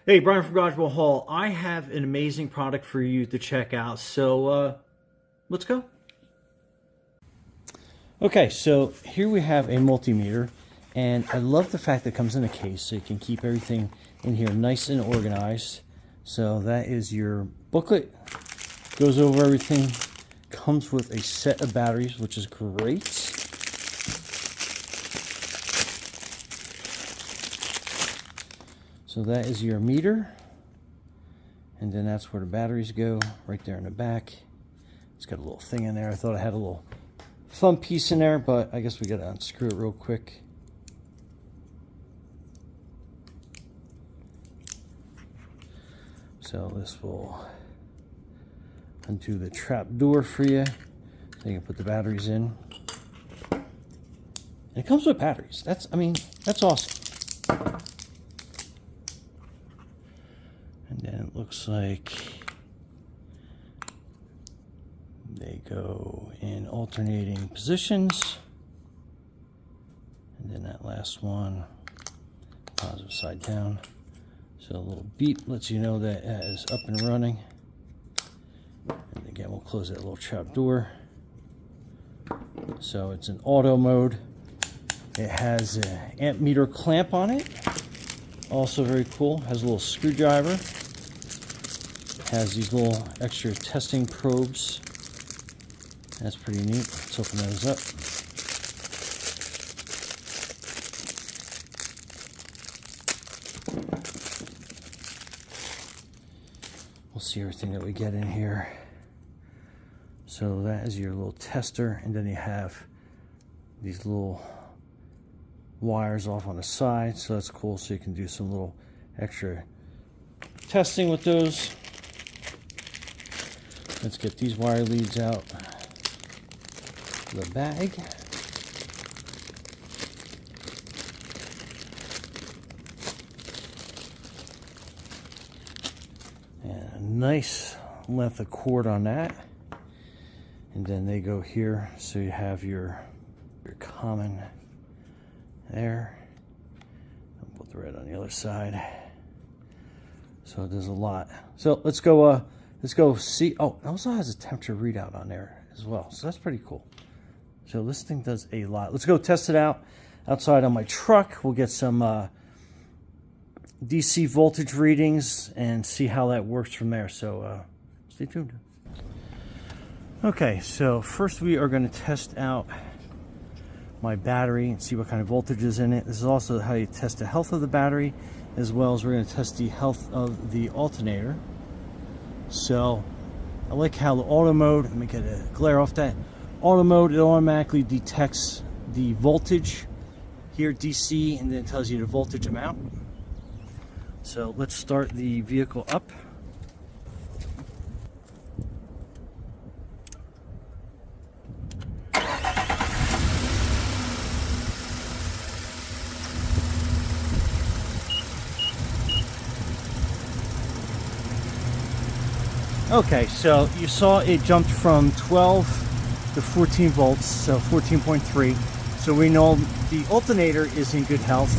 Hey, Brian from Garage Hall. I have an amazing product for you to check out. So let's go. Okay, so here we have a multimeter, and I love the fact that it comes in a case so you can keep everything in here nice and organized. So that is your booklet. Goes over everything. Comes with a set of batteries, which is great. So that is your meter, and then that's where the batteries go, right there in the back. It's got a little thing in there. I thought I had a little thumb piece in there, but I guess we gotta unscrew it real quick. So this will undo the trap door for you, so you can put the batteries in. And it comes with batteries. That's awesome. And then it looks like they go in alternating positions. And then that last one, positive side down. So a little beep lets you know that it is up and running. And again, we'll close that little trap door. So it's in auto mode. It has an amp meter clamp on it. Also very cool. Has a little screwdriver. Has these little extra testing probes. That's pretty neat. Let's open those up. We'll see everything that we get in here. So that is your little tester, and then you have these little wires off on the side, so that's cool. So you can do some little extra testing with those. Let's get these wire leads out of the bag. And a nice length of cord on that. And then they go here, so you have your common there. I'll put the red on the other side. So it does a lot. So let's go see. Oh, it also has a temperature readout on there as well. So that's pretty cool. So this thing does a lot. Let's go test it out outside on my truck. We'll get some DC voltage readings and see how that works from there. So stay tuned. Okay, so first we are going to test out my battery and see what kind of voltage is in it. This is also how you test the health of the battery, as well as we're going to test the health of the alternator. So I like how the auto mode, let me get a glare off that. Auto mode, it automatically detects the voltage here, DC, and then it tells you the voltage amount. So let's start the vehicle up. Okay, so you saw it jumped from 12 to 14 volts, so 14.3. So we know the alternator is in good health.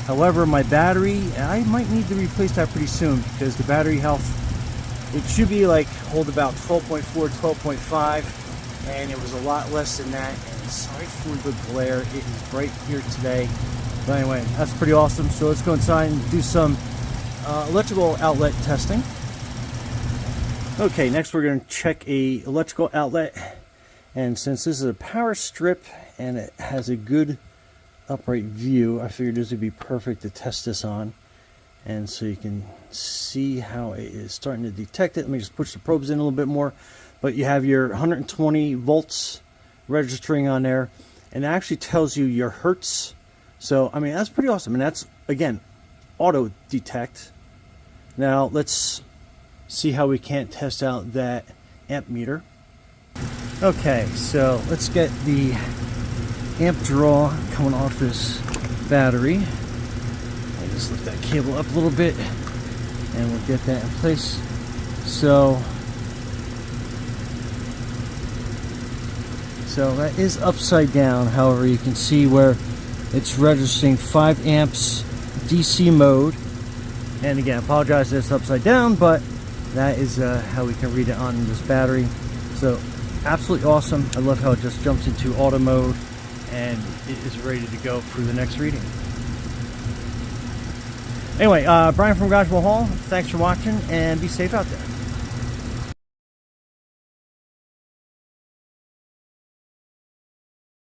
However, my battery, I might need to replace that pretty soon because the battery health, it should be like hold about 12.4, 12.5, and it was a lot less than that. And sorry for the glare, it is bright here today. But anyway, that's pretty awesome. So let's go inside and do some electrical outlet testing. Okay, next we're going to check a electrical outlet, and since this is a power strip and it has a good upright view, I figured this would be perfect to test this on, and so you can see how it is starting to detect it. Let me just push the probes in a little bit more, but you have your 120 volts registering on there, and it actually tells you your hertz. So I mean, that's pretty awesome, and that's again auto detect. Now let's see how we can't test out that amp meter. Okay, so let's get the amp draw coming off this battery. I'll just lift that cable up a little bit and we'll get that in place. So that is upside down. However, you can see where it's registering 5 amps DC mode, And again, I apologize that it's upside down, but that is how we can read it on this battery. So absolutely awesome. I love how it just jumps into auto mode and it is ready to go for the next reading. Anyway, Brian from Garagewell Hall, thanks for watching and be safe out there.